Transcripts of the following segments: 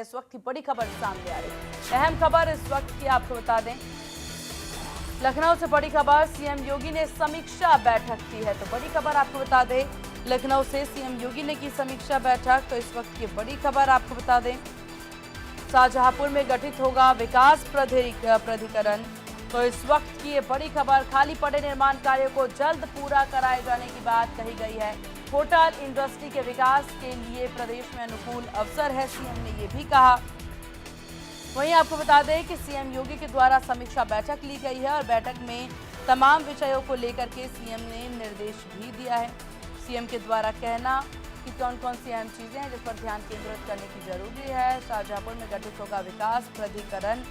इस वक्त की बड़ी खबर सामने आ रही है। अहम खबर इस वक्त की आपको बता दें, लखनऊ से बड़ी खबर, सीएम योगी ने समीक्षा बैठक की है। तो बड़ी खबर आपको बता दें, लखनऊ से सीएम योगी ने की समीक्षा बैठक। तो इस वक्त की बड़ी खबर आपको बता दें, शाहजहांपुर में गठित होगा विकास प्राधिकरण। तो इस वक्त की ये बड़ी खबर, खाली पड़े निर्माण कार्यों को जल्द पूरा कराए जाने की बात कही गई है। होटल इंडस्ट्री के विकास के लिए प्रदेश में अनुकूल अवसर है, सीएम ने ये भी कहा। वहीं आपको बता दें कि सीएम योगी के द्वारा समीक्षा बैठक ली गई है और बैठक में तमाम विषयों को लेकर के सीएम ने निर्देश भी दिया है। सीएम के द्वारा कहना कि कौन कौन सी अहम चीजें हैं जिस पर ध्यान केंद्रित करने की जरूरी है। शाहजहांपुर में गठित होगा विकास प्राधिकरण,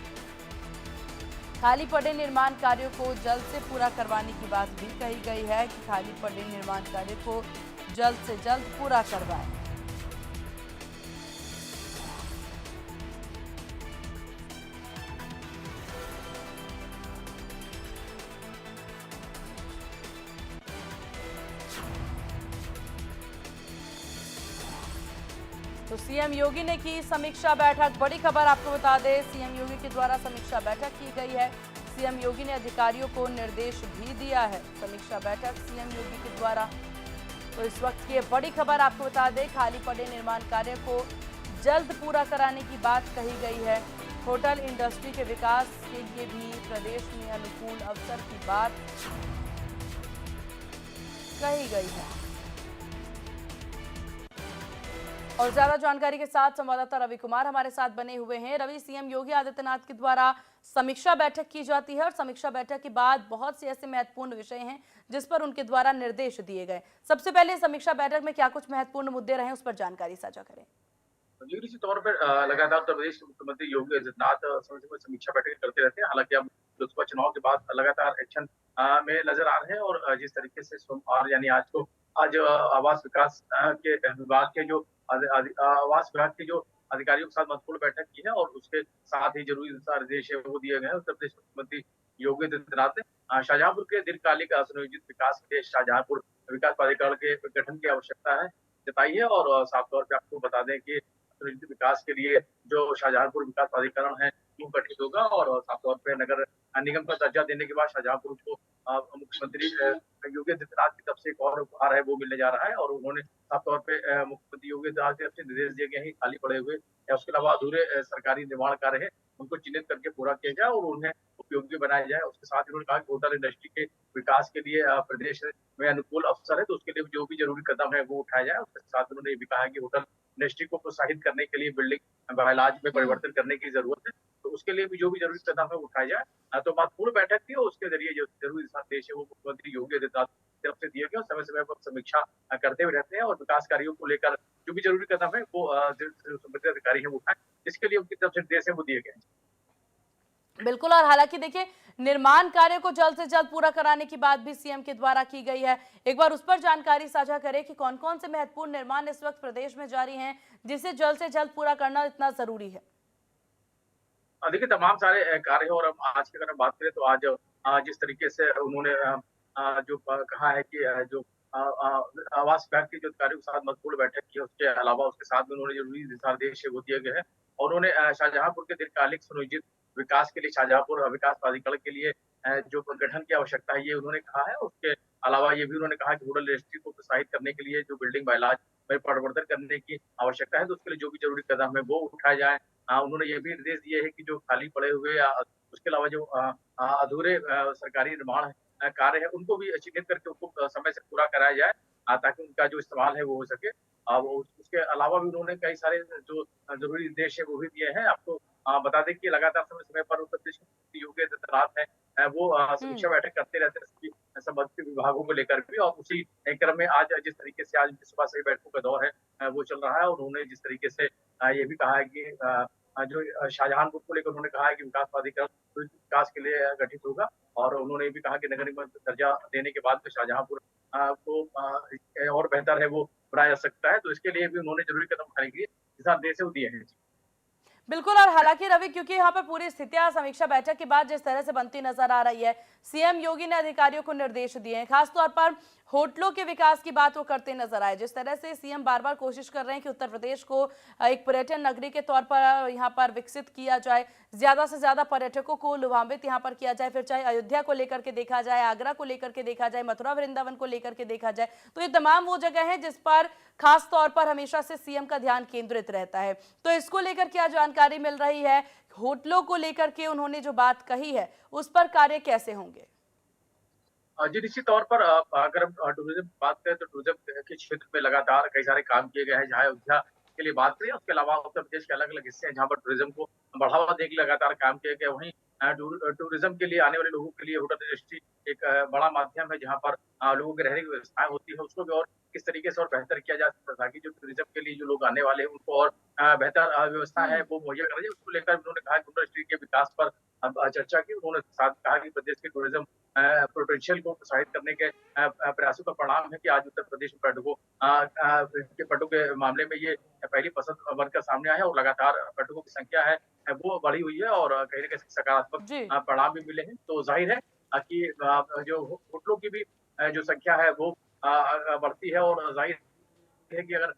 खाली पड़े निर्माण कार्यों को जल्द से पूरा करवाने की बात भी कही गई है कि खाली पड़े निर्माण कार्य को जल्द से जल्द पूरा करवाएं। तो सीएम योगी ने की समीक्षा बैठक। बड़ी खबर आपको बता दें, सीएम योगी के द्वारा समीक्षा बैठक की गई है। सीएम योगी ने अधिकारियों को निर्देश भी दिया है। समीक्षा बैठक सीएम योगी के द्वारा। तो इस वक्त की बड़ी खबर आपको बता दें, खाली पड़े निर्माण कार्य को जल्द पूरा कराने की बात कही गई है। होटल इंडस्ट्री के विकास के लिए भी प्रदेश में अनुकूल अवसर की बात कही गई है। और ज्यादा जानकारी के साथ संवाददाता रवि कुमार हमारे साथ बने हुए हैं। रवि, सीएम योगी आदित्यनाथ के द्वारा समीक्षा बैठक की जाती है और समीक्षा बैठक के बाद बहुत से ऐसे महत्वपूर्ण विषय हैं जिस पर उनके द्वारा निर्देश दिए गए। सबसे पहले समीक्षा बैठक में क्या कुछ महत्वपूर्ण मुद्दे रहे, उस पर जानकारी साझा करें। निश्चित तौर पर लगातार उत्तर प्रदेश के मुख्यमंत्री योगी आदित्यनाथ समय समय समीक्षा बैठक करते रहते हैं। हालांकि अब लोकसभा चुनाव के बाद लगातार एक्शन में नजर आ रहे हैं और जिस तरीके से सोमवार यानी आज आवास विकास के विभाग के जो आवास विभाग के जो अधिकारियों के साथ महत्वपूर्ण बैठक की है और उसके साथ ही जरूरी निर्देश है वो दिए गए हैं। उत्तर प्रदेश मुख्यमंत्री योगी आदित्यनाथ ने शाहजहांपुर के दीर्घकालिक सुनियोजित विकास के लिए शाहजहांपुर विकास प्राधिकरण के गठन की आवश्यकता है जताई है और साफ तौर पर आपको बता दें कि सुनिश्चित विकास के लिए जो शाहजहांपुर विकास प्राधिकरण है वो गठित होगा और साफ तौर पर नगर निगम का दर्जा देने के बाद शाहजहांपुर को मुख्यमंत्री योगी आदित्यनाथ की तरफ से एक और उपहार है वो मिलने जा रहा है और उन्होंने साफ तौर पे मुख्यमंत्री योगी आदित्यनाथ की तरफ से निर्देश दिए गए हैं खाली पड़े हुए या उसके अलावा अधूरे सरकारी निर्माण कार्य है उनको चिन्हित करके पूरा किया जाए और उन्हें उपयोगी बनाया जाए। उसके साथ ही उन्होंने कहा कि होटल इंडस्ट्री के विकास के लिए प्रदेश में अनुकूल अवसर है तो उसके लिए जो भी जरूरी कदम है वो उठाया जाए। उसके साथ उन्होंने ये भी कहा कि होटल इंडस्ट्री को प्रोत्साहित करने के लिए बिल्डिंग बायलॉज में परिवर्तन करने की जरूरत है तो उसके लिए भी जो भी जरूरी कदम है वो उठाया जाए। तो महत्वपूर्ण बैठक थी और उसके जरिए जो जरूरी निर्देश है वो मुख्यमंत्री योगी आदित्यनाथ की तरफ से दिए गए और समय समय पर समीक्षा करते हुए रहते हैं और विकास कार्यों को लेकर जो भी जरूरी कदम है वो संबंधित अधिकारी है वो उठाए, इसके लिए उनकी तरफ से निर्देश है वो दिए गए हैं। बिल्कुल, और हालांकि देखिए, निर्माण कार्य को जल्द से जल्द पूरा कराने की बात भी सीएम के द्वारा की गई है। एक बार उस पर जानकारी साझा करें कि कौन कौन से महत्वपूर्ण निर्माण इस वक्त प्रदेश में जारी हैं जिसे जल्द से जल्द पूरा करना इतना जरूरी है। देखिए तमाम सारे कार्य हैं और हम आज की अगर हम बात करें तो आज जिस तरीके से उन्होंने जो कहा है कि जो आवास विभाग के जो अधिकारियों के साथ महत्वपूर्ण बैठक की है उसके अलावा उसके साथ में उन्होंने जरूरी दिशा निर्देश है वो दिए गए हैं और उन्होंने शाहजहांपुर के दीर्घकालिक सुनियोजित विकास के लिए शाहजहांपुर विकास प्राधिकरण के लिए जो गठन की आवश्यकता है ये उन्होंने कहा है। उसके अलावा ये भी उन्होंने कहा कि होटल इंडस्ट्री को प्रोत्साहित करने के लिए जो बिल्डिंग बायलॉज में परिवर्तन करने की आवश्यकता है तो उसके लिए जो भी जरूरी कदम है वो उठाया जाए। उन्होंने ये भी निर्देश दिए हैं कि जो खाली पड़े हुए उसके अलावा जो अधूरे सरकारी निर्माण कार्य है उनको भी चिन्हित करके उनको समय से पूरा कराया जाए ताकि उनका जो इस्तेमाल है वो हो सके। उसके अलावा भी उन्होंने कई सारे जो जरूरी निर्देश है वो भी दिए हैं। आपको बता दें कि लगातार समय समय पर उत्तर प्रदेश के योगी आदित्यनाथ है वो समीक्षा बैठक करते रहते हैं सभी संबंधित विभागों को लेकर भी और उसी क्रम में आज जिस तरीके से आज सुबह से बैठकों का दौर है वो चल रहा है और उन्होंने जिस तरीके से ये भी कहा है कि जो शाहजहांपुर को लेकर उन्होंने कहा है कि विकास प्राधिकरण विकास के लिए गठित होगा और उन्होंने ये भी कहा कि नगर निगम दर्जा देने के बाद में शाहजहांपुर को और बेहतर है वो बनाया जा सकता है तो इसके लिए भी उन्होंने जरूरी कदम उठाने के लिए दिशा निर्देश दिए हैं। बिल्कुल, और हालांकि रवि, क्योंकि यहाँ पर पूरी स्थितियां समीक्षा बैठक के बाद जिस तरह से बनती नजर आ रही है, सीएम योगी ने अधिकारियों को निर्देश दिए हैं, खासतौर पर होटलों के विकास की बात वो करते नजर आए। जिस तरह से सीएम बार बार कोशिश कर रहे हैं कि उत्तर प्रदेश को एक पर्यटन नगरी के तौर पर यहाँ पर विकसित किया जाए, ज्यादा से ज्यादा पर्यटकों को लाभान्वित यहाँ पर किया जाए, फिर चाहे अयोध्या को लेकर के देखा जाए, आगरा को लेकर के देखा जाए, मथुरा वृंदावन को लेकर के देखा जाए, तो ये तमाम वो जगह है जिस पर खास तौर पर हमेशा से सीएम का ध्यान केंद्रित रहता है। तो इसको लेकर क्या जानकारी मिल रही है? होटलों को लेकर के उन्होंने जो बात कही है उस पर कार्य कैसे होंगे? जी, निश्चित तौर पर अगर हम टूरिज़्म की बात करें तो टूरिज़्म के क्षेत्र में लगातार कई सारे काम किए गए हैं। जहाँ अयोध्या के लिए बात करें, उसके अलावा उत्तर प्रदेश के अलग-अलग हिस्से हैं जहाँ पर टूरिज़्म को बढ़ावा देने के लिए लगातार काम किया गया। वहीं टूरिज़्म के लिए आने वाले लोगों के लिए होटल इंडस्ट्री एक बड़ा माध्यम है जहाँ पर लोगों की रहने की व्यवस्थाएँ होती है, उसको भी और किस तरीके से और बेहतर किया जा सकता है ताकि जो टूरिज़्म के लिए जो लोग आने वाले हैं उनको और बेहतर व्यवस्था है वो मुहैया कराई जाए। उसको लेकर उन्होंने कहा कि होटल इंडस्ट्री के विकास पर चर्चा की। उन्होंने साथ कहा कि प्रदेश के टूरिज़्म पोटेंशियल को प्रोत्साहित करने के प्रयासों का परिणाम है कि आज उत्तर प्रदेश में पर्यटकों के मामले में ये पहली पसंद बनकर सामने आया है और लगातार पर्यटकों की संख्या है वो बढ़ी हुई है और कहीं न कहीं सकारात्मक जी। परिणाम भी मिले हैं। तो ज़ाहिर है कि जो होटलों की भी जो संख्या है वो बढ़ती है और ज़ाहिर है कि अगर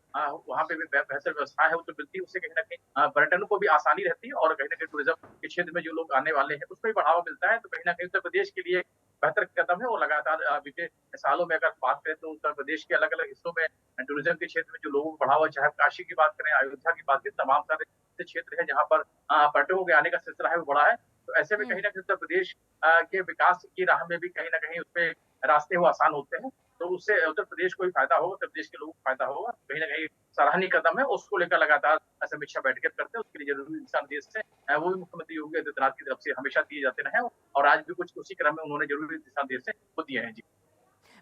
वहाँ पे भी बेहतर व्यवस्था है वो तो मिलती है, उससे कहीं न कहीं पर्यटन को भी आसानी रहती है और कहीं न कहीं टूरिज़्म के क्षेत्र में जो लोग आने वाले हैं, उसको भी बढ़ावा मिलता है। तो कहीं न कहीं उत्तर प्रदेश के लिए बेहतर कदम है और लगातार बीते सालों में अगर बात करें तो उत्तर प्रदेश के अलग-अलग हिस्सों में टूरिज़्म के क्षेत्र में जो लोगों को बढ़ावा चाहे काशी की बात करें, अयोध्या की बात करें, तमाम सारे ऐसे क्षेत्र हैं जहाँ पर पर्यटकों के आने का सिलसिला है वो बढ़ा है। तो ऐसे में कहीं न कहीं उत्तर प्रदेश के विकास की राह में भी कहीं न कहीं उसपे रास्ते वो आसान होते हैं। तो उससे उत्तर प्रदेश को भी फायदा होगा, उत्तर प्रदेश के लोगों को फायदा होगा। कहीं न कहीं सराहनीय कदम है, उसको लेकर लगातार समीक्षा बैठकें करते हैं, उसके लिए ज़रूरी दिशा-निर्देश है वो भी मुख्यमंत्री योगी आदित्यनाथ की तरफ से हमेशा दिए जाते रहे हैं और आज भी कुछ उसी क्रम में उन्होंने ज़रूरी दिशा-निर्देश वो दिए हैं। जी।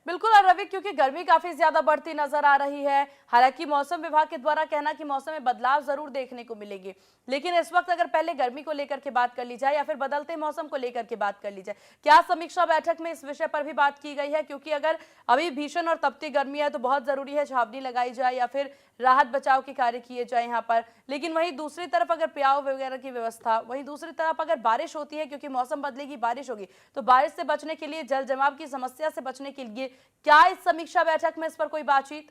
बिल्कुल। और रवि, क्योंकि गर्मी काफी ज्यादा बढ़ती नजर आ रही है, हालांकि मौसम विभाग के द्वारा कहना कि मौसम में बदलाव जरूर देखने को मिलेगी, लेकिन इस वक्त अगर पहले गर्मी को लेकर के बात कर ली जाए या फिर बदलते मौसम को लेकर के बात कर ली जाए, क्या समीक्षा बैठक में इस विषय पर भी बात की गई है? क्योंकि अगर अभी भीषण और तपती गर्मी है तो बहुत जरूरी है छावनी लगाई जाए या फिर राहत बचाव के कार्य किए जाए यहाँ पर, लेकिन वहीं दूसरी तरफ अगर प्याव वगैरह की व्यवस्था, वहीं दूसरी तरफ अगर बारिश होती है, क्योंकि मौसम बदलेगी, बारिश होगी, तो बारिश से बचने के लिए, जल जमाव की समस्या से बचने के लिए क्या इस समीक्षा बैठक में इस पर कोई बातचीत?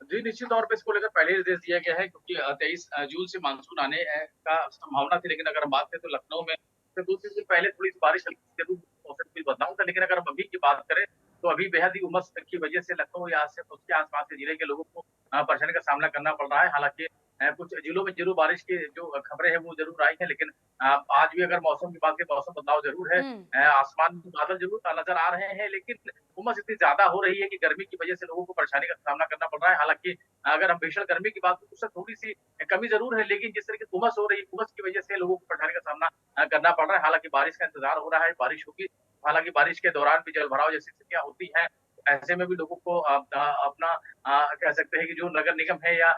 जी, निश्चित तौर पे इसको लेकर पहले ही निर्देश दिया गया है क्योंकि 23 जून से मानसून आने का संभावना थी, लेकिन अगर हम बात करें तो लखनऊ में तो 2-3 दिन पहले थोड़ी-सी बारिश हल्की जरूर मौसम में बदलाव था, लेकिन अगर हम अभी की बात करें तो अभी बेहद ही उमस की वजह से लखनऊ या से उसके आस-पास के जिले के लोगों को परेशानी का सामना करना पड़ रहा है। हालाँकि कुछ जिलों में ज़रूर बारिश की जो खबरें हैं वो ज़रूर आई हैं, लेकिन आज भी अगर मौसम की बात करें, मौसम बदलाव ज़रूर है। आसमान में बादल ज़रूर नज़र आ रहे हैं, लेकिन उमस इतनी ज़्यादा हो रही है कि गर्मी की वजह से लोगों को परेशानी का सामना करना पड़ रहा है। हालाँकि अगर हम भीषण गर्मी की बात करें, उससे थोड़ी-सी कमी ज़रूर है, लेकिन जिस तरीके से उमस हो रही है, उमस की वजह से लोगों को परेशानी का सामना करना पड़ रहा है। हालाँकि बारिश का इंतज़ार हो रहा है, बारिश होगी। हालाँकि बारिश के दौरान भी जलभराव जैसी स्थितियाँ होती हैं, ऐसे में भी लोगों को अपना कह सकते हैं कि जो नगर निगम है या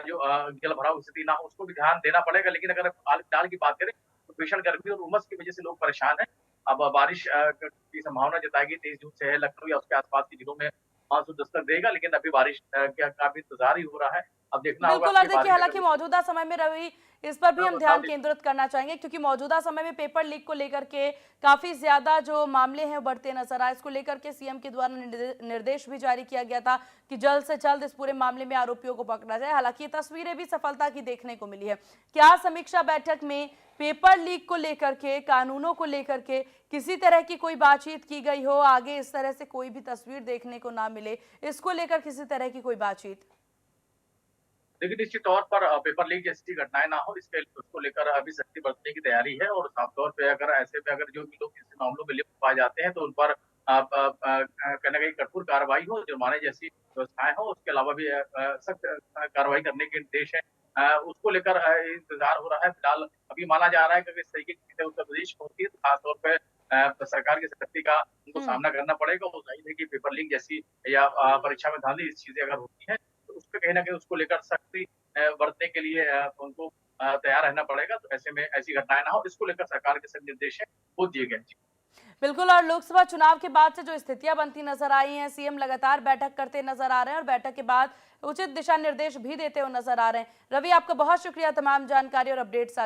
जो जलभराव स्थिति ना हो, उसको भी ध्यान देना पड़ेगा। लेकिन अगर हाल-फिलहाल की बात करें, तो भीषण गर्मी और उमस की वजह से लोग परेशान हैं। अब बारिश की संभावना जताई गई 23 जून से है, लखनऊ या उसके आस-पास के जिलों में मानसून दस्तक देगा, लेकिन अभी बारिश का भी इंतज़ार ही हो रहा है। अब देखना होगा बिल्कुल। और कि देखिए, बारिश हालांकि अगर मौजूदा समय में रवि, इस पर भी हम ध्यान केंद्रित करना चाहेंगे, क्योंकि मौजूदा समय में पेपर लीक को लेकर के काफी ज्यादा जो मामले हैं बढ़ते नजर आए। इसको लेकर के सीएम के द्वारा निर्देश भी जारी किया गया था कि जल्द से जल्द इस पूरे मामले में आरोपियों को पकड़ा जाए। हालांकि ये तस्वीरें भी सफलता की देखने को मिली है। क्या समीक्षा बैठक में पेपर लीक को लेकर के, कानूनों को लेकर के किसी तरह की कोई बातचीत की गई हो, आगे इस तरह से कोई भी तस्वीर देखने को ना मिले, इसको लेकर किसी तरह की कोई बातचीत? देखिए, निश्चित तौर पर पेपर लीक जैसी घटनाएँ ना हो, इसके उसको लेकर अभी सख्ती बरतने की तैयारी है और साफ तौर पे अगर ऐसे में अगर जो भी लोग इस मामलों में लिप्त पाए जाते हैं, तो उन पर कहीं न कहीं कठोर कार्रवाई हो, जुर्माने जैसी व्यवस्थाएँ हो। उसके अलावा भी सख्त कार्रवाई करने के निर्देश हैं। उसको लेकर इंतज़ार हो रहा है। फिलहाल अभी माना जा रहा है कि अगर इस तरीके की चीज़ें उत्तर प्रदेश में होती है, तो खास तौर पे सरकार की सख्ती का उनको सामना करना पड़ेगा और ज़ाहिर है कि पेपर लीक जैसी या परीक्षा में धांधली चीज़ें अगर होती हैं, तो उसपे कहीं न कहीं उसको लेकर सख्ती बरतने के लिए उनको तैयार रहना पड़ेगा। तो ऐसे में ऐसी घटनाएँ ना हो, इसको लेकर सरकार के सख्त निर्देश हैं, वो दिए गए हैं। जी। बिल्कुल। और लोकसभा चुनाव के बाद से जो स्थितियां बनती नजर आई हैं, सीएम लगातार बैठक करते नजर आ रहे हैं और बैठक के बाद उचित दिशा निर्देश भी देते हुए नजर आ रहे हैं। रवि, आपका बहुत शुक्रिया तमाम जानकारी और अपडेट साझा